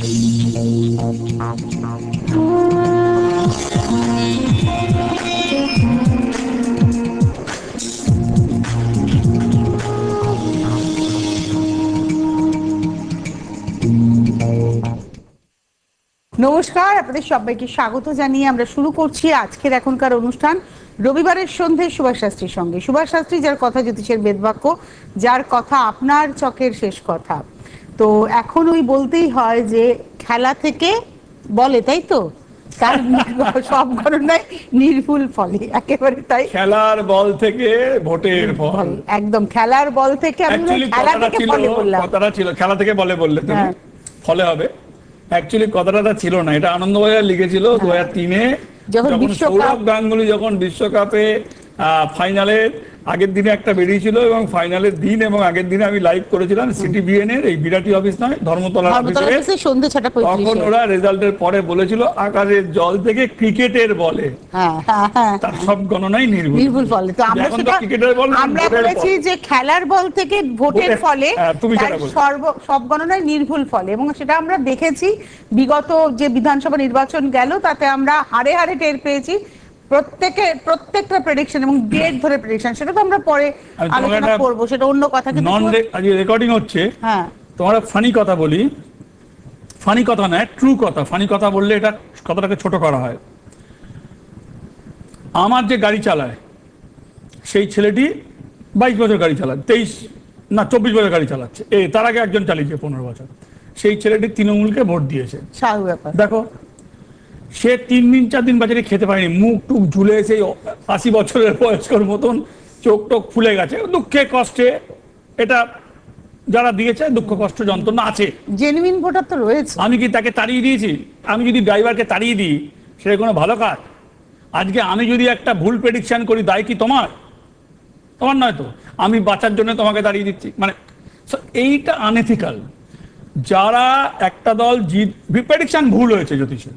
নমস্কার, আপনাদের সবাইকে স্বাগত জানিয়ে আমরা শুরু করছি আজকের এখনকার অনুষ্ঠান রবিবারের সন্ধ্যে সুভাষ শাস্ত্রীর সঙ্গে। সুভাষ শাস্ত্রী, যার কথা জ্যোতিষের বেদবাক্য, যার কথা আপনার চকের শেষ কথা। তো এখন ওই বলতেই হয় যে খেলা থেকে বলে, তাই তো, তার সব গণনায় নির্ভুল ফলে, একেবারে তাই। খেলার বল থেকে ভোটের ফল, একদম খেলার বল থেকে। আমি খেলা থেকে বলে বললাম, কথাটা ছিল খেলা থেকে বলে বললে তুমি, ফলে হবে। অ্যাকচুয়ালি কথাটা ছিল না, এটা আনন্দবাজার লিখেছিল 2003-এ, যখন সৌরভ গাঙ্গুলি যখন বিশ্বকাপে ফাইনালের আগের দিনে একটা বেরিয়েছিল, এবং ফাইনালের দিন এবং আগের দিনে আমি লাইভ করেছিলাম সিটিবিএন এর এই বিরাটি অফিস নয়, ধর্মতলা অফিসে সন্ধ্যে 6:35। তখন ওরা রেজাল্টের পরে বলেছিল আকাশের জল থেকে ক্রিকেটের বলে তার সব গণনাই নির্ভুল ফলে। তো আমরা বলেছি যে খেলার বল থেকে ভোটের ফলে সব গণনায় নির্ভুল ফলে, এবং সেটা আমরা দেখেছি বিগত যে বিধানসভা নির্বাচন গেল, তাতে আমরা হারে হারে টের পেয়েছি প্রত্যেকটা প্রেডিকশন এবং ডেট ধরে প্রেডিকশন। সেটা তো আমরা পরে আলোচনা করব, সেটা অন্য কথা। কিন্তু আজ রেকর্ডিং হচ্ছে, তোমার ফানি কথা বলি, ফানি কথা নয়, ট্রু কথা। ফানি কথা বললে এটা কথাটাকে ছোট করা হয়। আমার যে গাড়ি চালায় সেই ছেলেটি 22 বছর গাড়ি চালায়, 24 বছর গাড়ি চালাচ্ছে। তার আগে একজন চালিয়েছে 15 বছর। সেই ছেলেটি তৃণমূলকে ভোট দিয়েছে। দেখো, সে 3 দিন 4 দিন বাজারে খেতে পারেনি, মুখ টুক ঝুলে সেই 80 বছরের বয়স্কর মতন, চোখ টোক ফুলে গেছে দুঃখে কষ্টে। এটা যারা দিয়েছে দুঃখ কষ্ট যন্ত্রণা আছে, জেনুইন ভোটার তো রয়েছে। আমি কি তাকে তাড়িয়ে দিয়েছি? আমি যদি ড্রাইভারকে তাড়িয়ে দিই সেটা কোনো ভালো কাজ? আজকে আমি যদি একটা ভুল প্রেডিকশন করি, দায় কি তোমার নয় তো? আমি বাঁচার জন্য তোমাকে তাড়িয়ে দিচ্ছি, মানে এইটা আনএথিক্যাল। যারা একটা দল প্রেডিকশন ভুল হয়েছে জ্যোতিষে,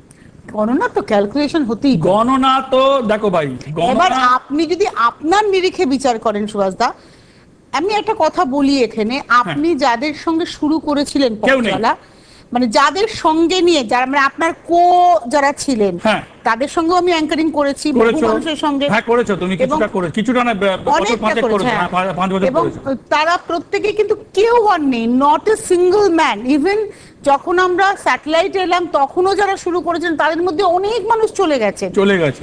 গণনা তো ক্যালকুলেশন হতেই, গণনা তো দেখো ভাই। এবার আপনি যদি আপনার নিরিখে বিচার করেন সুভাষ দা, আমি একটা কথা বলি এখানে, আপনি যাদের সঙ্গে শুরু করেছিলেন পথচলা, মানে যাদের সঙ্গে নিয়ে যারা মানে আপনার যারা ছিলেন, তাদের সঙ্গে আমি অ্যাঙ্কারিং করেছি, মানুষের সঙ্গে। হ্যাঁ করেছো তুমি, কিছুটা না, এবং তারা প্রত্যেকে কিন্তু কেউ আর নেই, not a single man. Even যখন আমরা স্যাটেলাইট এলাম তখনও যারা শুরু করেছেন তাদের মধ্যে অনেক মানুষ চলে গেছে।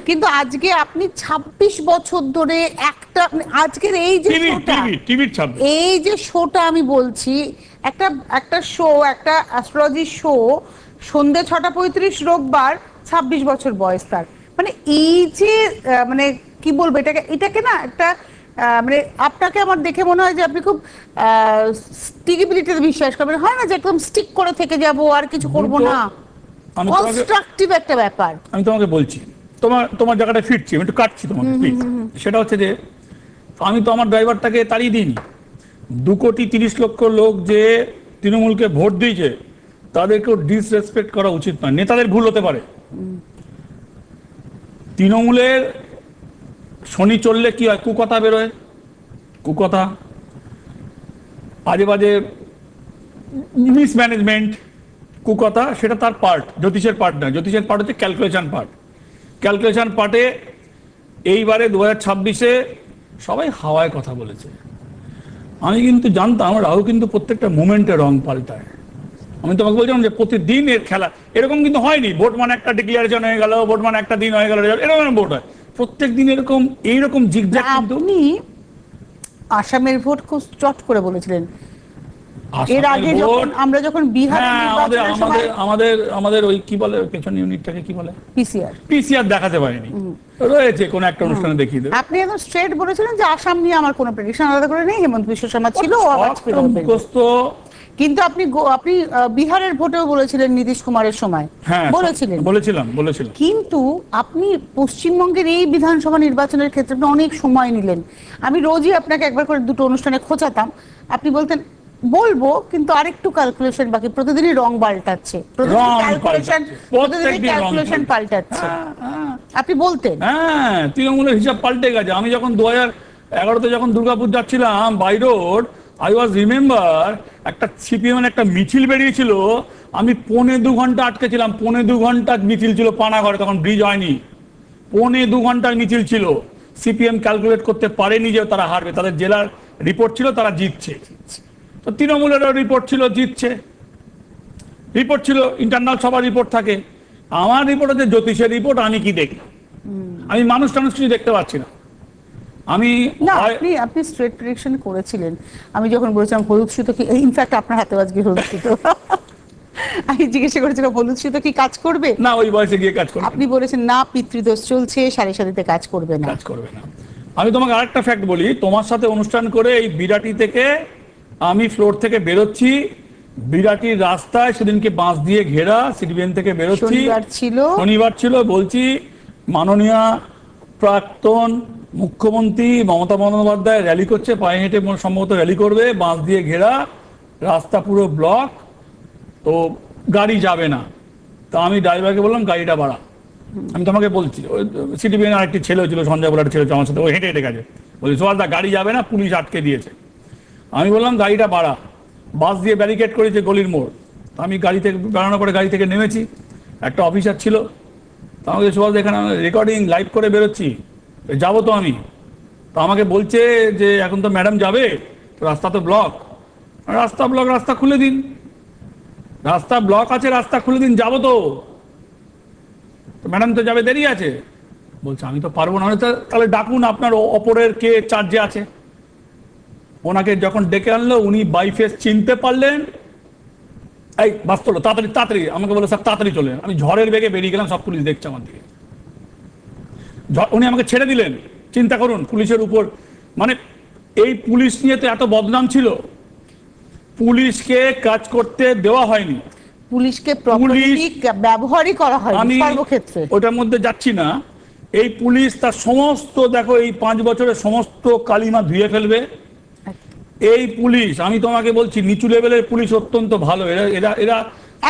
কিন্তু আজকে আপনি 26 বছর ধরে একটা, আজকের এই যে শোটা আমি বলছি, একটা শো, একটা অ্যাস্ট্রোলজি শো, সন্ধ্যে 6:35 রোববার, 26 বছর বয়স তার। মানে এই যে মানে কি বলবো, এটাকে না একটা মানে আপনাকে আমার দেখে মনে হয় যে আপনি খুব স্টিকিবিলিটিতে বিশ্বাস করবেন, হয় না যে একদম স্টিক করে থেকে যাব আর কিছু করব না, কনস্ট্রাকটিভ একটা ব্যাপার। আমি তোমাকে বলছি, তোমার জায়গাটা ফিরছি, আমি একটু কাটছি তোমাকে। সেটা হচ্ছে যে আমি তো আমার ড্রাইভারটাকে তাড়িয়ে দিইনি। 2,30,00,000 লোক যে তৃণমূলকে ভোট দিয়েছে তাদেরকেও ডিসরেসপেক্ট করা উচিত নয়। নেতাদের ভুল হতে পারে। তৃণমূলের শনি চললে কি হয়, কুকথা বেরোয়, কুকথা, আজে বাজে মিসম্যানেজমেন্ট, কুকথা, সেটা তার পার্ট, জ্যোতিষের পার্ট নয়। জ্যোতিষের পার্ট হচ্ছে ক্যালকুলেশন পার্ট। ক্যালকুলেশন পার্টে এইবারে 2026-এ সবাই হাওয়ায় কথা বলেছে। আমি কিন্তু জানতাম রাহু কিন্তু প্রত্যেকটা মোমেন্টে রং পাল্টায়। আমি তোমাকে বলছিলাম যে প্রতিদিন এর খেলা এরকম কিন্তু হয়নি। ভোট মানে একটা ডিক্লারেশন হয়ে গেল, ভোট মানে একটা দিন হয়ে গেল, এরকম ভোট হয় প্রত্যেক দিন, এইরকম জিগজ্যাগ। আপনি আসামের ভোট খুব চট করে বলেছিলেন। এর আগে আমরা যখন বিহারে আমাদের ওই কি বলে পেছন ইউনিটটাকে কি বলে, পিসিআর দেখাতে পারিনি, রয়েছে কোন একটা অনুষ্ঠানে দেখিয়ে দেবে। আপনি একদম স্ট্রেট বলেছিলেন যে আসাম নিয়ে আমার কোনো প্রেডিকশন আলাদা করে নেই, হেমন্ত বিশ্ব শর্মা ছিল, কিন্তু আপনি বিহারের ভোটেও বলেছিলেন নীতিশ কুমারের সময়, বলেছিলাম। কিন্তু আপনি পশ্চিমবঙ্গের এই বিধানসভা নির্বাচনের ক্ষেত্রে অনেক সময় নিলেন। আমি রোজই আপনাকে একবার করে দুটো অনুষ্ঠানে খোঁচাতাম, আপনি বলতেন বলবো কিন্তু আরেকটু ক্যালকুলেশন বাকি, প্রতিদিনই রং পাল্টাচ্ছে, ক্যালকুলেশন পাল্টাচ্ছে, আপনি বলতেন। হ্যাঁ, তৃণমূলের হিসাব পাল্টে গেছে। আমি যখন 2011-তে যখন দুর্গাপুর যাচ্ছিলাম by road, I was remember একটা সিপিএম একটা মিছিল বেরিয়েছিল, আমি 1.25 ঘন্টা আটকে ছিলাম, 1.25 ঘন্টা মিছিল ছিল পানাগড়ে, তখন ব্রিজ হয়নি। 1.25 ঘন্টার মিছিল ছিল। সিপিএম ক্যালকুলেট করতে পারেনি যে তারা হারবে, তাদের জেলার রিপোর্ট ছিল তারা জিতছে, তো তৃণমূলেরও রিপোর্ট ছিল জিতছে, রিপোর্ট ছিল, ইন্টারনাল সবার রিপোর্ট থাকে। আমার রিপোর্ট হচ্ছে জ্যোতিষের রিপোর্ট, আমি কি দেখি? আমি মানুষ টানুষ কিছু দেখতে পাচ্ছি না। আমি আপনি স্ট্রেট প্রেডিকশন করেছিলেন, আমি যখন বলেছিলাম হলুদ সুতো কি, ইনফ্যাক্ট আপনার হাতে আজকে হলুদ সুতো আমি জিজ্ঞাসা করেছিলাম হলুদ সুতো কি কাজ করবে না, ওই বয়সে গিয়ে কাজ করবে। আপনি বলেছেন না, পিতৃদোষ চলছে, সাড়ে সাথীতে কাজ করবে না। আমি তোমাকে আরেকটা ফ্যাক্ট বলি, তোমার সাথে অনুষ্ঠান করে এই বিরাটি থেকে আমি ফ্লোর থেকে বেরোচ্ছি, বিরাটির রাস্তায় সেদিনকে বাঁশ দিয়ে ঘেরা, সিটিবিএন থেকে বেরোচ্ছি, শনিবার ছিল, বলছি মাননীয় প্রাক্তন মুখ্যমন্ত্রী মমতা বন্দ্যোপাধ্যায় র্যালি করছে, পায়ে হেঁটে সম্ভবত র্যালি করবে, বাঁশ দিয়ে ঘেরা রাস্তা, পুরো ব্লক, তো গাড়ি যাবে না। তো আমি ড্রাইভারকে বললাম গাড়িটা বাড়া। আমি তোমাকে বলছি, সিটিবিএন আরেকটি ছেলে ছিল, সঞ্জয় বলার ছেলে আমার সাথে, ও হেঁটে হেঁটে গেছে, বলছি সোহালদা গাড়ি যাবে না, পুলিশ আটকে দিয়েছে। আমি বললাম গাড়িটা বাড়া, বাস দিয়ে ব্যারিকেড করেছে গলির মোড়। আমি গাড়ি থেকে বেরোনোর পরে গাড়ি থেকে নেমেছি, একটা অফিসার ছিল, তো আমাকে সোহালদা এখানে রেকর্ডিং লাইভ করে বেরোচ্ছি, যাবো তো আমি। তো আমাকে বলছে যে এখন তো ম্যাডাম যাবে, রাস্তা তো ব্লক। রাস্তা ব্লক, রাস্তা খুলে দিন, রাস্তা ব্লক আছে, রাস্তা খুলে দিন, যাবো তো। ম্যাডাম তো যাবে, দেরি আছে। বলছে আমি তো পারবো না। তাহলে ডাকুন আপনার অপরের কে চার্জে আছে। ওনাকে যখন ডেকে আনলো, উনি বাই ফেস চিনতে পারলেন, এই বাস তোলো তাড়াতাড়ি তাড়াতাড়ি, আমাকে বলে স্যার তাড়াতাড়ি চলে। আমি ঝড়ের বেগে বেরিয়ে গেলাম, সব পুলিশ দেখছে আমার দিকে। উনি আমাকে ছেড়ে দিলেন। চিন্তা করুন, পুলিশের উপর, মানে এই পুলিশ নিয়ে তো এত বদনাম ছিল, পুলিশকে কাজ করতে দেওয়া হয়নি, পুলিশকে ব্যবহারই করা হয় সর্বক্ষেত্রে। ওটার মধ্যে যাচ্ছি না। এই পুলিশ তার সমস্ত, দেখো এই 5 বছরের সমস্ত কালিমা ধুয়ে ফেলবে এই পুলিশ। আমি তোমাকে বলছি নিচু লেভেলের পুলিশ অত্যন্ত ভালো, এরা এরা এরা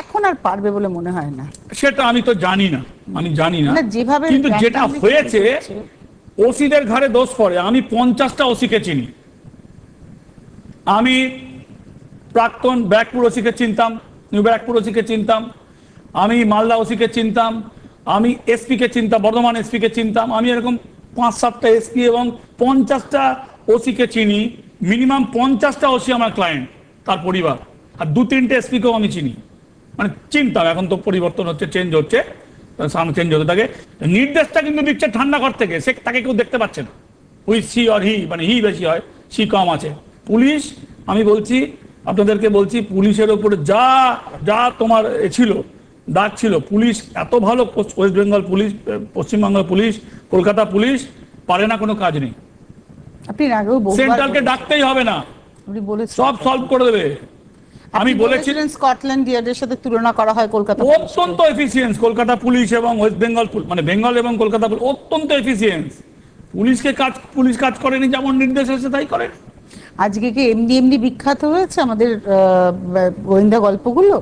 এখন আর পারবে বলে মনে হয় না। সেটা আমি তো জানি না, আমি জানি না, কিন্তু যেটা হয়েছে ওসিদের ঘাড়ে দোষ পড়ে। আমি 50টা ওসিকে চিনি। আমি প্রাক্তন ব্যারাকপুর ওসিকে চিনতাম, নিউ ব্যারাকপুর ওসিকে চিনতাম, আমি মালদা ওসিকে চিনতাম, আমি এসপিকে চিনতাম, বর্ধমান এসপিকে চিনতাম, আমি এরকম 5-7টা এসপি এবং 50টা ওসিকে চিনি। মিনিমাম 50টা ওসি আমার ক্লায়েন্ট, তার পরিবার, আর 2-3টে এসপিকেও আমি চিনি, মানে চিনতাম। এখন তো পরিবর্তন হচ্ছে, চেঞ্জ হচ্ছে, চেঞ্জ হতে থাকে। নির্দেশটা কিন্তু দিচ্ছে ঠান্ডা ঘর থেকে, সে তাকে কেউ দেখতে পাচ্ছে না। উই সি অর হি, মানে হি বেশি হয়, সি কম আছে। পুলিশ, আমি বলছি আপনাদেরকে, বলছি পুলিশের ওপরে যা যা তোমার ছিল, দাগ ছিল, পুলিশ এত ভালো, West Bengal police, Paschimbanga police, Kolkata police পারে না, কোনো কাজ নেই। আপনি আগেও সেন্ট্রালকে ডাকতেই হবে না, সব সলভ করে দেবে। আমি বলেছিলাম স্কটল্যান্ড ইয়ার্ডের সাথে তুলনা করা হয় কলকাতা, অত্যন্ত এফিসিয়েন্স কলকাতা পুলিশ এবং ওয়েস্ট বেঙ্গল, মানে বেঙ্গল এবং কলকাতা পুলিশ অত্যন্ত এফিসিয়েন্স। পুলিশ কাজ করেনি, যেমন নির্দেশ এসে তাই করে। আজকে কি এমনি এমনি বিখ্যাত হয়েছে আমাদের গোয়েন্দা গল্পগুলো?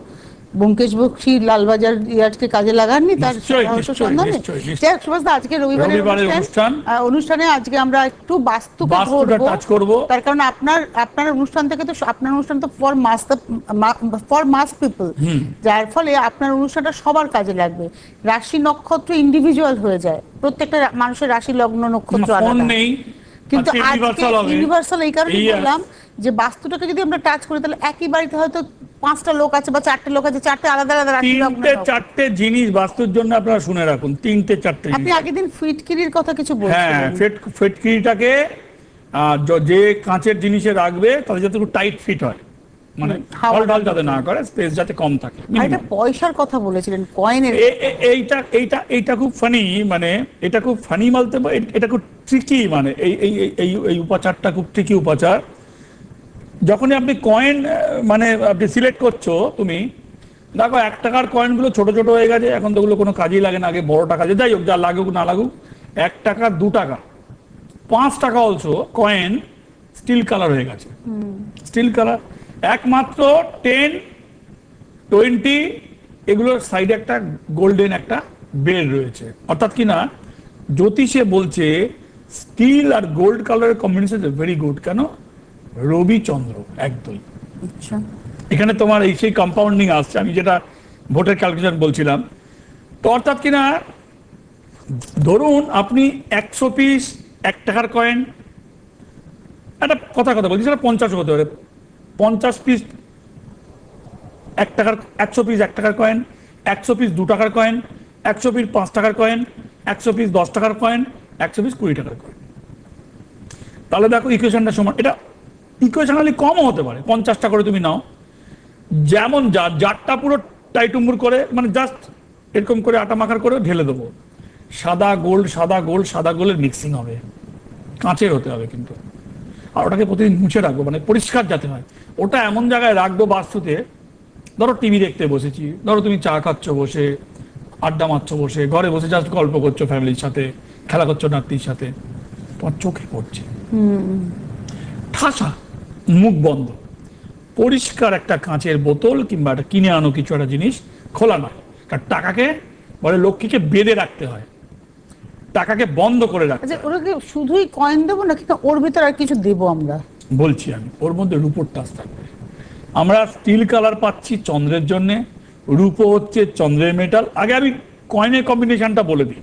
ব্যোমকেশ বক্সী লালবাজার ইয়ার্ডকে কাজে লাগাননি তার সন্ধানে? আজকে রবিবারের অনুষ্ঠানে আজকে আমরা একটু বাস্তুকে ধরবো, তার কারণ আপনার অনুষ্ঠান থেকে তো, আপনার অনুষ্ঠান তো ফর মাস পিপল, যার ফলে আপনার অনুষ্ঠানটা সবার কাজে লাগবে। রাশি নক্ষত্র ইন্ডিভিজুয়াল হয়ে যায়, প্রত্যেকটা মানুষের রাশি লগ্ন নক্ষত্র আলাদা, কিন্তু আজকে ইউনিভার্সাল। এই কারণে বললাম যে বাস্তুটাকে যদি আমরা টাচ করি, তাহলে একই বাড়িতে হয়তো 5টা লোক আছে বা 4টে লোক আছে, 4টে আলাদা আলাদা রাশি লগ্ন, 4টে জিনিস বাস্তুর জন্য আপনারা শুনে রাখুন, 3-4টে। আপনি আগের দিন ফিটকিরির কথা কিছু বলছিলেন। হ্যাঁ, ফিটকিরিটাকে যে কাঁচের জিনিসে রাখবে তাহলে যাতে একটু টাইট ফিট হয়, মানে ঢল যাতে না করে, স্পেস যাতে কম থাকে। এটা পয়সার কথা বলেছিলেন, কয়েনের। এইটা খুব ফানি, মানে এটা খুব ফানি বলতে, এটা খুব ট্রিকি, মানে এই উপাচারটা খুব ট্রিকি উপাচার। যখনই আপনি কয়েন, মানে আপনি সিলেক্ট করছো, তুমি দেখো 1 টাকার কয়েনগুলো ছোট ছোট হয়ে গেছে, এখন তো ওগুলো কোনো কাজেই লাগে না, আগে বড় টাকা, যাই হোক, যা লাগুক না লাগুক। 1 টাকা, 2 টাকা, 5 টাকা অলসো কয়েন স্টিল কালার হয়ে গেছে, স্টিল কালার। একমাত্র 10, 20 এগুলোর সাইডে একটা গোল্ডেন একটা বেল রয়েছে, অর্থাৎ কি না, জ্যোতিষে বলছে স্টিল আর গোল্ড কালারের কম্বিনেশন ভেরি গুড। কেন? রবি চন্দ্র একদম। এখানে তোমার এই সেই কম্পাউন্ডিং আসছে, আমি যেটা ভোটের ক্যালকুলেশন বলছিলাম। তো অর্থাৎ কিনা ধরুন আপনি 100 পিস 1 টাকার কয়েন, একটা কথা বলছি, সেটা 50 হতে পারে, 50 পিস 1 টাকার, 100 পিস 1 টাকার কয়েন, 100 পিস 2 টাকার কয়েন, 100 পিস 5 টাকার কয়েন, 100 পিস 10 টাকার কয়েন, 100 পিস 20 টাকার কয়েন। তাহলে দেখো ইকুয়েশনটা সমান। এটা ইকুয়েশনালি কমও হতে পারে, 50টা করে তুমি নাও, যেমন জারটা পুরো টাইটুম্বুর করে, মানে জাস্ট এরকম করে আটা মাখার করে ঢেলে দেবো। সাদা গোল্ড সাদা গোল্ড সাদা গোল্ডের মিক্সিং হবে, কাঁচের হতে হবে কিন্তু। আর ওটাকে প্রতিদিন মুছে রাখবো, মানে পরিষ্কার যাতে হয়। ওটা এমন জায়গায় রাখবো বাস্তুতে, ধরো টিভি দেখতে বসেছি, ধরো তুমি চা খাচ্ছ বসে, আড্ডা মারছ বসে, ঘরে বসে জাস্ট গল্প করছো ফ্যামিলির সাথে, খেলা করছো নাতির সাথে, তোমার চোখে পড়ছে, ঠাসা, মুখ বন্ধ, পরিষ্কার একটা কাঁচের বোতল কিংবা একটা কিনে আনো কিছু একটা জিনিস, খোলা নয়। কারণ টাকাকে বলে লক্ষ্মীকে বেঁধে রাখতে হয়, টাকাকে বন্ধ করে রাখতে হয়। ওটাকে শুধুই কয়েন দেবো নাকি ওর ভিতরে আর কিছু দেবো আমরা? বলছি আমি ওর মধ্যে রূপোর টাচ থাকবে। আমরা স্টিল কালার পাচ্ছি চন্দ্রের জন্য, রূপো হচ্ছে চন্দ্রের মেটাল। আগে আমি কয়েনের কম্বিনেশনটা বলে দিই,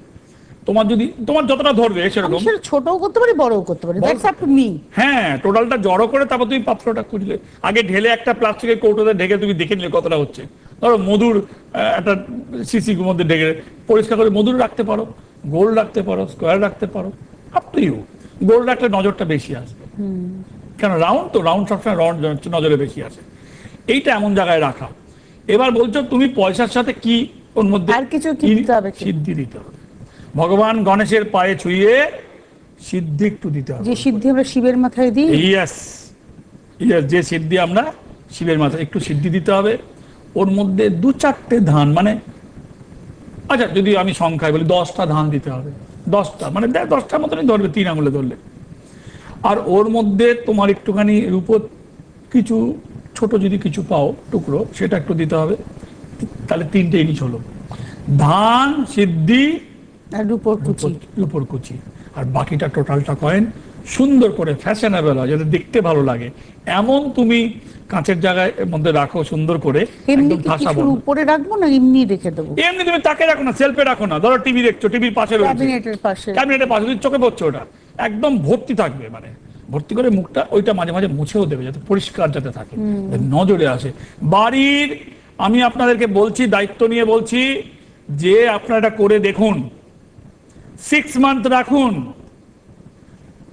তোমার যদি তোমার যতটা ধরবে সেরকম, ছোটও করতে পারি বড়ও করতে পারি, দ্যাটস আপ টু মি। হ্যাঁ, টোটালটা জড়ো করে তারপর তুমি পাত্রটা খুঁজলে, আগে ঢেলে একটা প্লাস্টিকের কৌটোতে ঢেকে তুমি দেখে নিলে কতটা হচ্ছে। ধরো মধুর একটা সিসির মধ্যে ঢেকে পরিষ্কার করে মধুর রাখতে পারো, গোল্ড রাখতে পারো, স্কোয়ার রাখতে পারো, আপ টু ইউ। গোল্ড রাখলে নজরটা বেশি আসবে, কেন রাউন্ড তো, রাউন্ড সবসময় রাউন্ড নজরে বেশি আসে। এইটা এমন জায়গায় রাখা। এবার বলছো তুমি পয়সার সাথে কি ওর মধ্যে আর কিছু সিদ্ধি দিতে হবে। ভগবান গণেশের পায়ে ছুঁয়ে সিদ্ধি একটু দিতে হবে, যে সিদ্ধি আমরা শিবের মাথায় দিই। ইয়েস ইয়েস, যে সিদ্ধি আমরা শিবের মাথায় একটু সিদ্ধি দিতে হবে। ওর মধ্যে 2-4টে ধান, মানে আচ্ছা যদি আমি সংখ্যায় বলি 10টা ধান দিতে হবে, 10টা মানে 10টার মতনই ধরবে, 3 আঙুলে ধরলে। আর ওর মধ্যে তোমার একটুখানি রূপোর কিছু ছোট যদি কিছু পাও টুকরো, সেটা একটু দিতে হবে। তাহলে 3টে জিনিস হলো, ধান, সিদ্ধি আর রূপোর কুচি। আর বাকিটা টোটালটা কয়েন সুন্দর করে ফ্যাশনেবল হয়, যাতে দেখতে ভালো লাগে এমন তুমি কাঁচের জায়গায় মধ্যে রাখো সুন্দর করে। একদম ঠাসা বন্ধ। উপরে রাখবো না এমনি রেখে দেবো? এমনি তুমি তাকে রাখো না, সেলফে রাখো না। ধরো টিভি দেখছো, টিভির পাশে রয়েছে, ক্যাবিনেটের পাশে চোখে পড়ছে, ওটা একদম ভর্তি থাকবে, মানে ভর্তি করে মুখটা ওইটা মাঝে মাঝে মুছেও দেবে, যাতে পরিষ্কার যাতে থাকে, নজরে আসে বাড়ির। আমি আপনাদেরকে বলছি, দায়িত্ব নিয়ে বলছি, যে আপনারা এটা করে দেখুন, 6 মান্থ রাখুন।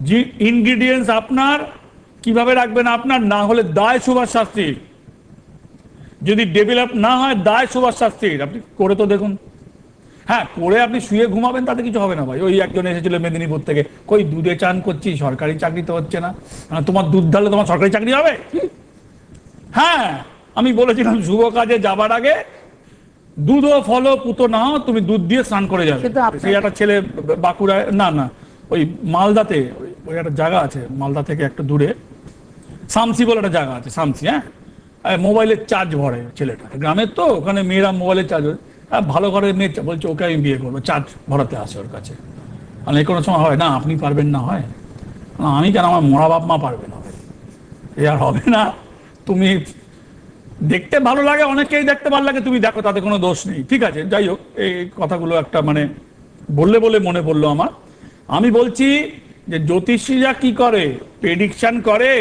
যে ইনগ্রিডিয়েন্টস আপনার, কিভাবে রাখবেন আপনার, না হলে দায় সুভাষ শাস্ত্রী। যদি ডেভেলপ না হয় দায় সুভাষ শাস্ত্রীর। আপনি করে তো দেখুন। হ্যাঁ, করে আপনি শুয়ে ঘুমাবেন, তাতে কিছু হবে না ভাই। ওই একজন এসেছিল মেদিনীপুর থেকে, কই দুধে চান করছি, সরকারি চাকরি তো হচ্ছে না। তোমার দুধ ঢালে তোমার সরকারি চাকরি হবে? হ্যাঁ, আমি বলেছিলাম শুভ কাজে যাবার আগে দুধ ও ফল পুতো না, তুমি দুধ দিয়ে স্নান করে যাবে। সেই একটা ছেলে বাঁকুড়ায়, না ওই মালদাতে, ওই একটা জায়গা আছে মালদা থেকে একটু দূরে, শামসি বলে একটা জায়গা আছে, শামসি। হ্যাঁ, মোবাইলের চার্জ ভরে ছেলেটা, গ্রামের তো, ওখানে মেয়েরা মোবাইলের চার্জ, ভালো ঘরের মেয়ে বলছে ওকে আমি বিয়ে করবো, চার্জ ভরাতে আসে ওর কাছে। মানে কোনো সময় হয় না, আপনি পারবেন না, হয় আমি কেন, আমার মরা বাপ মা পারবে না, এ আর হবে না। তুমি দেখতে ভালো লাগে, অনেকেই দেখতে ভালো লাগে, তুমি দেখো, তাতে কোনো দোষ নেই, ঠিক আছে। যাই হোক, এই কথাগুলো একটা মানে বললে বলে মনে পড়লো আমার। আমি বলছি যে জ্যোতিষীরা কি করে, প্রেডিকশন করে,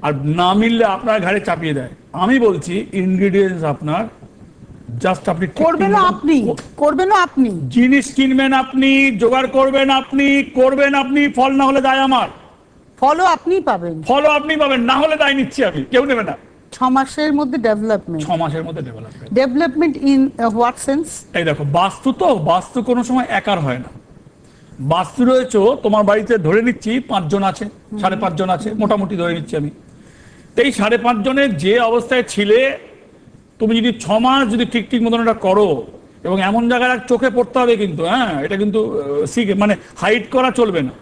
আর না মিললে আপনার ঘাড়ে চাপিয়ে দেয়। আমি বলছি ইনগ্রিডিয়েন্টস আপনার, জাস্ট আপনি করবেন আপনি, জিনিস কিনবেন আপনি, জোগাড় করবেন আপনি, করবেন আপনি, ফল না হলে দায় আমার। ফলও আপনি পাবেন, না হলে দায় নিচ্ছি আমি, কেউ নেবে না। 6 মাসের মধ্যে ডেভেলপমেন্ট, 6 মাসের মধ্যে ডেভেলপমেন্ট ইন হোয়াট সেন্স? এই দেখো, বাস্তু তো, বাস্তু কোনো সময় একার হয় না। বাস্তু রয়েছে, তোমার বাড়িতে ধরে নিচ্ছি 5 জন আছে, 5.5 জন আছে, মোটামুটি ধরে নিচ্ছি আমি। এই 5.5 জনের যে অবস্থায় ছিলে, তুমি যদি 6 মাস যদি ঠিক মতন এটা করো, এবং এমন জায়গায় চোখে পড়তে হবে কিন্তু, হ্যাঁ, এটা কিন্তু মানে হাইড করা চলবে না,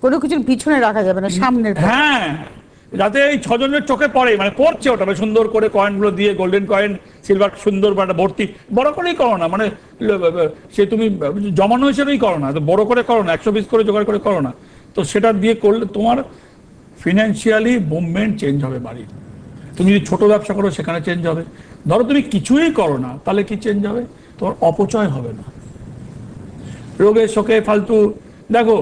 কোনো কিছুর পিছনে রাখা যাবে না, সামনে। হ্যাঁ, যাতে এই 6 জনের চোখে পড়ে, মানে পড়ছে ওটা সুন্দর করে কয়েনগুলো দিয়ে, গোল্ডেন কয়েন, সিলভার সুন্দর ভর্তি, বড় করেই করো না, মানে সে তুমি জমানো হিসেবেই করো না, বড় করে করো না, 100 পিস করে জোগাড় করে করো না। তো সেটা দিয়ে করলে তোমার ফিনান্সিয়ালি মুভমেন্ট চেঞ্জ হবে বাড়ির। তুমি যদি ছোট ব্যবসা করো সেখানে চেঞ্জ হবে, ধরো তুমি কিছুই করো না, তাহলে কি চেঞ্জ হবে? তোমার অপচয় হবে না, রোগে শোকে ফালতু। দেখো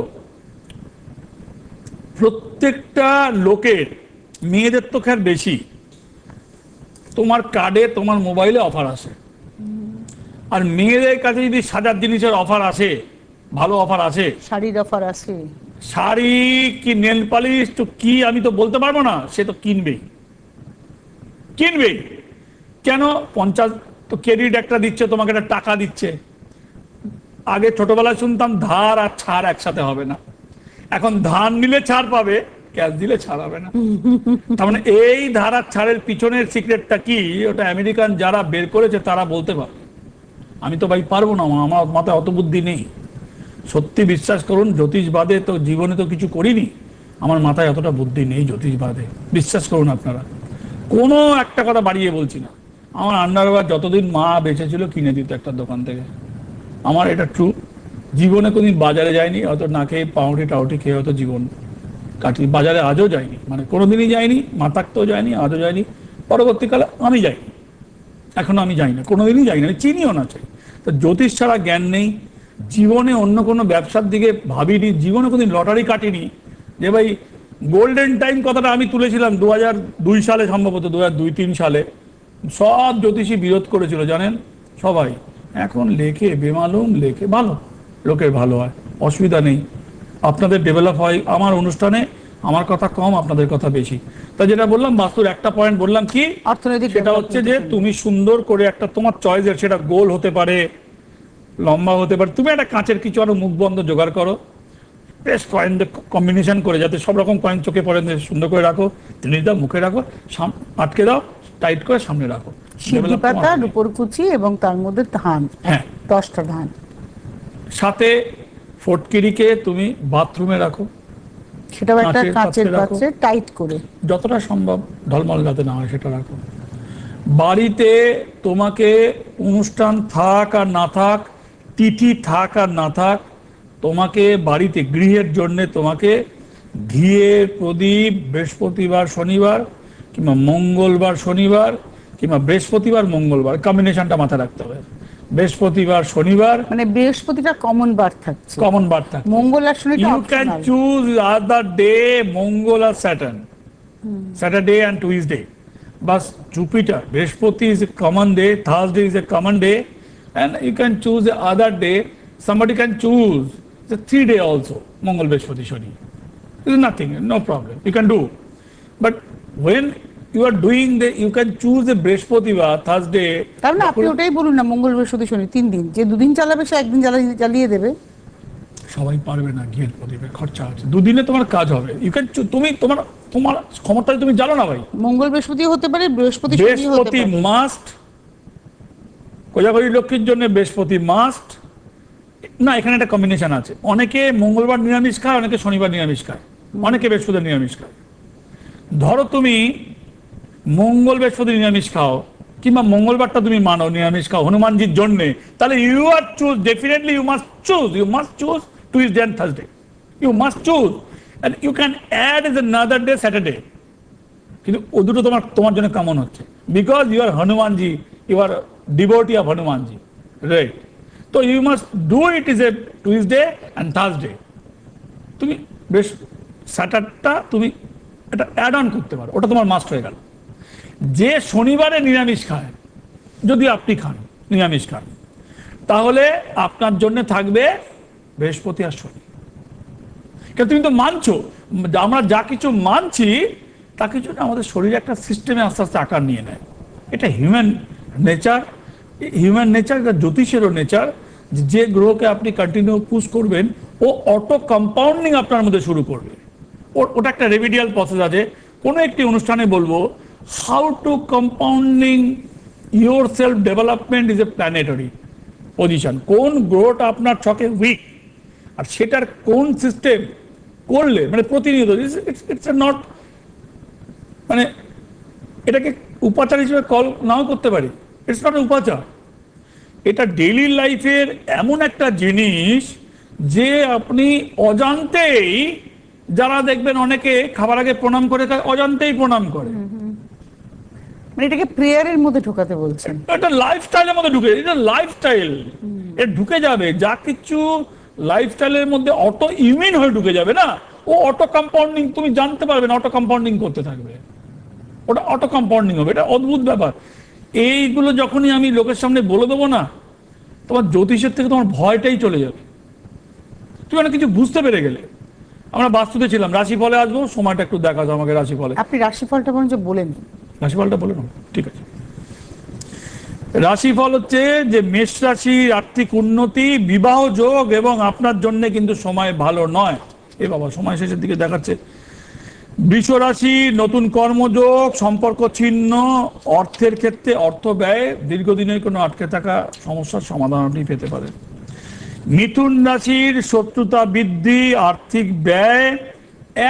প্রত্যেকটা লোকের, মেয়েদের তো খেয়াল বেশি, তোমার কার্ডে তোমার মোবাইলে অফার আসে, আর মেয়েদের কাছে যদি সাজার জিনিসের অফার আসে, ভালো অফার আসে, শাড়ির অফার আছে, শাড়ি কি নেল পালিশ তো কি আমি তো বলতে পারবো না, সে তো কিনবেই কিনবেই। কেন? 50 তো ক্রেডিট একটা দিচ্ছে, তোমাকে একটা টাকা দিচ্ছে। আগে ছোটবেলায় শুনতাম ধার আর ছাড় একসাথে হবে না, এখন ধার নিলে ছাড় পাবে, ক্যাশ দিলে ছাড় হবে না। তার মানে এই ধার আর ছাড়ের পিছনের সিক্রেটটা কি, ওটা আমেরিকান যারা বের করেছে তারা বলতে পারে। আমি তো ভাই পারবো না, আমার মাথায় অত বুদ্ধি নেই। সত্যি বিশ্বাস করুন, জ্যোতিষবাদে তো জীবনে তো কিছু করিনি, আমার মাথায় অতটা বুদ্ধি নেই জ্যোতিষবাদে, বিশ্বাস করুন আপনারা। কোনো একটা কথা বাড়িয়ে বলছি না। আমার আন্ডারওয়্যার যতদিন মা বেঁচে ছিল কিনে দিত একটা দোকান থেকে, আমার এটা ট্রু। জীবনে কোনদিন বাজারে যায়নি, হয়তো না খেয়ে পাউরুটি টাউটি খেয়ে হয়তো জীবন কাটি, বাজারে আজও যায়নি, মানে কোনোদিনই যায়নি, মা থাকতেও যায়নি, আজও যায়নি, পরবর্তীকালে আমি যাইনি, এখনো আমি যাই না, কোনোদিনই যাই না, আমি চিনিও না চাই। তো জ্যোতিষ ছাড়া জ্ঞান নেই, জীবনে অন্য কোনো ব্যবসার দিকে ভাবিনি, জীবনে কোনদিন লটারি কাটিনি। যে ভাই গোল্ডেন টাইম কথাটা আমি তুলেছিলাম 2002 সালে, সম্ভবত 2002-3 সালে, সব জ্যোতিষী বিরোধ করেছিল জানেন সবাই। এখন লেখে বেমালুম, লেখে ভালো, লোকের ভালো হয়, অসুবিধা নেই, আপনাদের ডেভেলপ হয়। আমার অনুষ্ঠানে আমার কথা কম, আপনাদের কথা বেশি। তা যেটা বললাম বাস্তুর একটা পয়েন্ট বললাম কি, অর্থনৈতিক সেটা হচ্ছে যে তুমি সুন্দর করে একটা তোমার চয়েসের, সেটা গোল হতে পারে, লম্বা হতে পারে, তুমি একটা কাঁচের কিছু আরো মুখ বন্ধ জোগাড় করো, বেশ কয়েন কম্বিনেশন করে, যাতে সব রকম কয়েন চোখে পড়ে, সুন্দর করে রাখো, তিনি দাও মুখে রাখো, আটকে দাও টাইট করে, সামনে রাখো। সিদ্ধি পাতা, রূপোর কুচি এবং তার মধ্যে ধান, হ্যাঁ 10টা ধান, সাথে ফটকিরিকে তুমি বাথরুমে রাখো, সেটাও একটা কাঁচের পাত্রে টাইট করে, যতটা সম্ভব ঢলমল যাতে না হয় সেটা রাখো। বাড়িতে তোমাকে অনুষ্ঠান থাক আর না থাক, তিথি থাক আর না থাক, তোমাকে বাড়িতে গৃহের জন্য তোমাকে ঘিয়ের প্রদীপ বৃহস্পতিবার শনিবার, কিংবা মঙ্গলবার শনিবার, কিংবা বৃহস্পতিবার মঙ্গলবার, কম্বিনেশনটা মাথায় রাখতে হবে। বৃহস্পতিবার শনিবার, মানে বৃহস্পতিটা কমন বার থাকছে, কমন বার থাকছে, মঙ্গল আর শনিটা you can choose other day, মঙ্গল আর স্যাটার্ন, স্যাটারডে অ্যান্ড টুইসডে, বাস জুপিটার, বৃহস্পতি is a common day, Thursday is a common day, and you can choose the other day. Somebody can choose the 3 day also, Mongol, Brihspati, Shani. There is nothing, no problem, you can do. But when you are doing you can choose the Brihspatibar, Thursday. তার মানে আপনি ওটাই বলুন না, মঙ্গল বৃহস্পতি শনি 3 দিন, যে 2 দিন চালাবে সে একদিন জ্বালিয়ে দেবে। সবাই পারবে না, ঘিয়ের প্রদীপের খরচা আছে, 2 দিনে তোমার কাজ হবে। ইউ ক্যান, তুমি তোমার ক্ষমতায় তুমি জানো না ভাই, মঙ্গল বৃহস্পতি হতে পারে, বৃহস্পতি বৃহস্পতি মাস্ট, কোজাগরী লক্ষ্মীর জন্য বৃহস্পতি মাস্ট না। এখানে একটা কম্বিনেশন আছে, অনেকে মঙ্গলবার নিরামিষ খায়, অনেকে শনিবার নিরামিষ খায়, অনেকে বৃহস্পতি নিরামিষ খায়। ধরো তুমি মঙ্গল বৃহস্পতি নিরামিষ খাও, কিংবা মঙ্গলবারটা তুমি মানো নিরামিষ খাও হনুমানজির জন্য, তাহলে you are choose, definitely you must choose Tuesday and Thursday, you must choose, and you can add as another day Saturday, কিন্তু ও দুটো তোমার জন্য কমন হচ্ছে, because you are Hanumanji, you are devotee of Hanumanji, right? তো you must do it is a Tuesday and Thursday. তুমি বেশ স্যাটারটা তুমি এটা অ্যাড অন করতে পারো, ওটা তোমার মাস্ট হয়ে গেল। যে শনিবারে নিরামিষ খায়, যদি আপনি খান নিরামিষ খান, তাহলে আপনার জন্য থাকবে বৃহস্পতি আর শনি। কিন্তু তুমি তো মানছো, আমরা যা কিছু মানছি তা কিছু না, আমাদের শরীরে একটা সিস্টেমে আস্তে আস্তে আকার নিয়ে নেয়। এটা হিউম্যান নেচার, এটা জ্যোতিষেরও নেচার। যে গ্রহকে আপনি কন্টিনিউ পুশ করবেন, ও অটো কম্পাউন্ডিং আপনার মধ্যে শুরু করবে। ওটা একটা রেমিডিয়াল প্রসেস আছে, কোনো একটি অনুষ্ঠানে বলবো how to compounding your self development is a planetary position. কোন গ্রহটা আপনার ছকে উইক, আর সেটার কোন সিস্টেম করলে, মানে প্রতিনিয়ত, ইটস নট, মানে এটাকে উপাচার হিসেবে কল নাও করতে পারি, ইটস নট উপাচার, এটা ডেইলি লাইফের এমন একটা জিনিস যে আপনি অজান্তেই, যারা দেখবেন অনেকে খাবার আগে প্রণাম করে, অজান্তেই প্রণাম করে, মানে এটাকে প্রেয়ারের মধ্যে ঢোকাতে বলছেন? এটা লাইফস্টাইলের মধ্যে ঢুকে, এটা লাইফস্টাইল, এটা ঢুকে যাবে। যা কিছু লাইফস্টাইলের মধ্যে অটো ইমিউন হয়ে ঢুকে যাবে না, ও অটো কম্পাউন্ডিং, তুমি জানতে পারবে না, অটো কম্পাউন্ডিং করতে থাকবে, ওটা অটো কম্পাউন্ডিং হবে। এটা অদ্ভুত ব্যাপার। এইগুলো যখনই আমি লোকের সামনে বলে দেবো না, তোমার জ্যোতিষের থেকে তোমার ভয়টাই চলে যাবে, তুমি অনেক কিছু বুঝতে পেরে গেলে। আমরা বাস্তুতে ছিলাম, রাশিফলে আসবো, সময়টা একটু দেখা যাও আমাকে রাশিফলে। আপনি রাশিফলটা বরঞ্চ বলেন। রাশিফলটা বলে নাও, ঠিক আছে। রাশিফল হচ্ছে যে মেষ রাশি, আর্থিক উন্নতি, বিবাহ যোগ, এবং আপনার জন্য কিন্তু সময় ভালো নয়। এ বাবা, সময় শেষের দিকে দেখাচ্ছে। বৃষ রাশি, নতুন কর্মযোগ, সম্পর্ক ছিন্ন, অর্থের ক্ষেত্রে অর্থ ব্যয়, দীর্ঘদিনের কোনো আটকে থাকা সমস্যার সমাধান আপনি পেতে পারেন। মিথুন রাশির শত্রুতা বৃদ্ধি, আর্থিক ব্যয়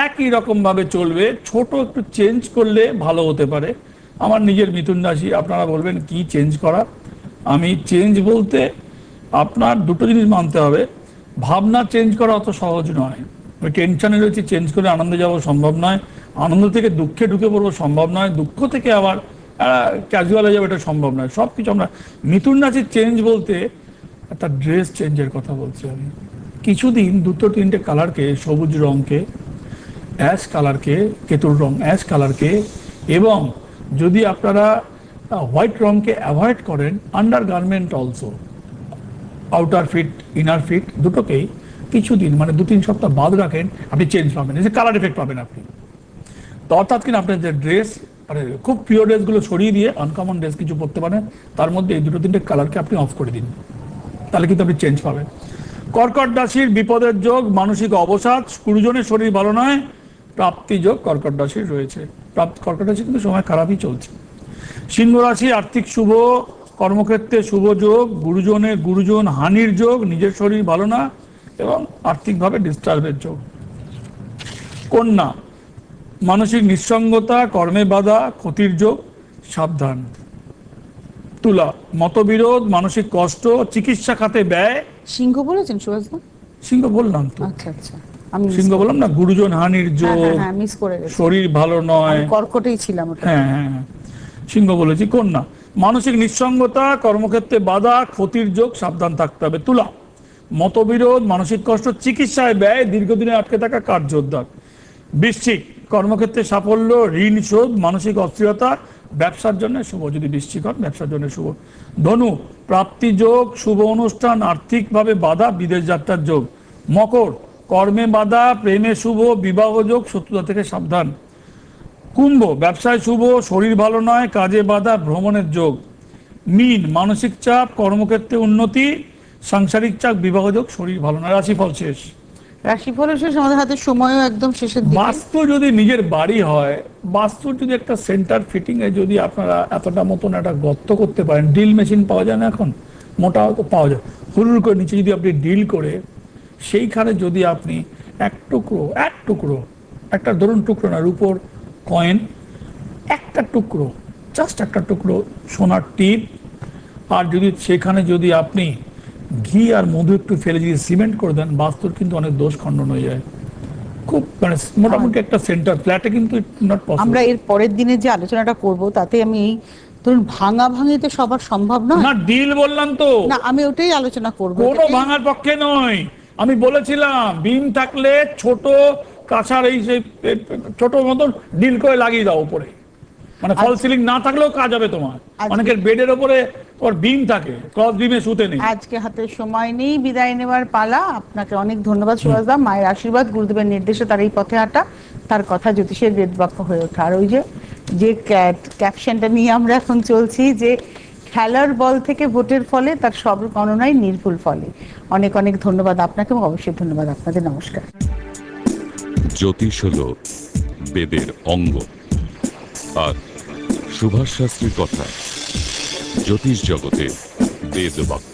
একই রকম ভাবে চলবে, ছোট একটু চেঞ্জ করলে ভালো হতে পারে। আমার নিজের মিথুন রাশি, আপনারা বলবেন কি চেঞ্জ করা? আমি চেঞ্জ বলতে আপনার দুটো জিনিস মানতে হবে। ভাবনা চেঞ্জ করা অত সহজ নয়। ওই টেনশনে রয়েছে, চেঞ্জ করে আনন্দে যাওয়া সম্ভব নয়, আনন্দ থেকে দুঃখে ঢুকে পড়বো সম্ভব নয়, দুঃখ থেকে আবার ক্যাজুয়াল হয়ে যাবে, এটা সম্ভব নয়। সব কিছু আমরা মিথুন রাশির চেঞ্জ বলতে একটা ড্রেস চেঞ্জের কথা বলছি আমি। কিছুদিন দুটো তিনটে কালারকে, সবুজ রঙকে, অ্যাশ কালারকে, কেতুর রং অ্যাশ কালারকে, এবং যদি আপনারা হোয়াইট রঙকে অ্যাভয়েড করেন, under garment also, outer fit inner fit দুটোকেই কিছুদিন, মানে 2-3 সপ্তাহ বাদ রাখেন, আপনি চেঞ্জ পাবেন, এই যে কালার এফেক্ট পাবেন আপনি। তো অর্থাৎ কিনা আপনার যে ড্রেস, মানে খুব প্রিয় ড্রেসগুলো সরিয়ে দিয়ে আনকমন ড্রেস কিছু পরতে পারেন, তার মধ্যে এই 2-3টে কালারকে আপনি অফ করে দিন, তাহলে কিন্তু আপনি চেঞ্জ পাবেন। কর্কট রাশির বিপদের যোগ, মানসিক অবসাদ, গুরুজনের শরীর ভালো নয়, প্রাপ্তি যোগ কর্কট রাশির রয়েছে। কর্কট রাশি কিন্তু সময় খারাপই চলছে। সিংহ রাশি, আর্থিক শুভ, কর্মক্ষেত্রে শুভ যোগ, গুরুজন হানির যোগ, নিজের শরীর ভালো না এবং আর্থিকভাবে ডিস্টার্বের যোগ। কন্যা, মানসিক নিঃসঙ্গতা, কর্মে বাধা, ক্ষতির যোগ, সাবধান। তুলা, মতবিরোধ, মানসিক কষ্ট, চিকিৎসা খাতে ব্যয়। সিংহ বলেছেন সুভাষদা? সিংহ বললাম তো। আচ্ছা আচ্ছা, আমি সিংহ বললাম না, গুরুজন হানির যোগ, মিস করে গেছি, শরীর ভালো নয়। কর্কটেই ছিলাম ওটা। হ্যাঁ হ্যাঁ, সিংহ বলেছি। কন্যা, মানসিক নিঃসঙ্গতা, কর্মক্ষেত্রে বাধা, ক্ষতির যোগ, সাবধান থাকতে হবে। তুলা, মতবিরোধ, মানসিক কষ্ট, চিকিৎসায় ব্যয়, দীর্ঘদিনে আটকে থাকা কার্য উদ্ধার। বৃশ্চিক, কর্মক্ষেত্রে সাফল্য, ঋণ শোধ, মানসিক অস্থিরতা, ব্যবসার জন্য শুভ, যদি বৃশ্চিক হন ব্যবসার জন্য শুভ। ধনু, প্রাপ্তি যোগ, শুভ অনুষ্ঠান, আর্থিকভাবে বাধা, বিদেশ যাত্রার যোগ। মকর, কর্মে বাধা, প্রেমে শুভ, বিবাহ যোগ, শত্রুতা থেকে সাবধান। কুম্ভ, ব্যবসায় শুভ, শরীর ভালো নয়, কাজে বাধা, ভ্রমণের যোগ। মীন, মানসিক চাপ, কর্মক্ষেত্রে উন্নতি, সাংসারিক চাপ, বিবাহ যোগ, শরীর ভালো নয়। রাশিফল শেষ। রাশিফলের শেষ, আমাদের হাতে সময়ও একদম শেষের দিকে। বাস্তু যদি নিজের বাড়ি হয়, বাস্তুর যদি একটা সেন্টার ফিটিং এ যদি আপনারা এতটা মতন একটা গর্ত করতে পারেন, ড্রিল মেশিন পাওয়া যায় না এখন, মোটা তো পাওয়া যায়, হুড়ুর করে নিচে যদি আপনি ড্রিল করে সেইখানে যদি আপনি এক টুকরো একটা, ধরুন টুকরো না, রূপোর কয়েন একটা টুকরো, জাস্ট একটা টুকরো সোনার টিপ, আর যদি সেখানে যদি আপনি ঘি আর মধু একটু ফেলে যদি সিমেন্ট করে দেন, বাস্তুর কিন্তু অনেক দোষ খণ্ডন হয়ে যায়। খুব মানে মোটামুটি একটা সেন্টার ফ্ল্যাটে কিন্তু নট পসিবল। আমরা এর পরের দিনে যে আলোচনাটা করব তাতে আমি ধরুন ভাঙাভাঙিতে সবার সম্ভব নয় না, ডিল বললাম তো না, আমি ওটাই আলোচনা করব। কোনো ভাঙার পক্ষে নয়। আমি বলেছিলাম বিম থাকলে ছোট কাঁচার এই যে ছোট মতন ডিল করে লাগিয়ে দাও উপরে, মানে ফল সিলিং না থাকলেও কাজ হবে তোমার। অনেকের বেডের উপরে ওর বিম থাকে, ক্রস বিমে শুতে নেই। আজকে হাতে সময় নেই, বিদায় নেওয়ার পালা। আপনাকে অনেক ধন্যবাদ সুভাষদা। মায়ের আশীর্বাদ, গুরুদেবের নির্দেশে তার এই পথে হাঁটা, তার কথা জ্যোতিষের বেদবাক্য হয়ে ওঠা। আর ওই যে ক্যাপশনটা নিয়ে আমরা এখন চলছি, যে খেলার বল থেকে ভোটের ফলে তার সব গণনাই নির্ভুল ফলে। অনেক অনেক ধন্যবাদ আপনাকে, এবং অবশ্যই ধন্যবাদ আপনাদের। নমস্কার। জ্যোতিষ হলো বেদের অঙ্গ, আর সুভাষ শাস্ত্রীর কথা জ্যোতিষ জগতে বেদবাক্য।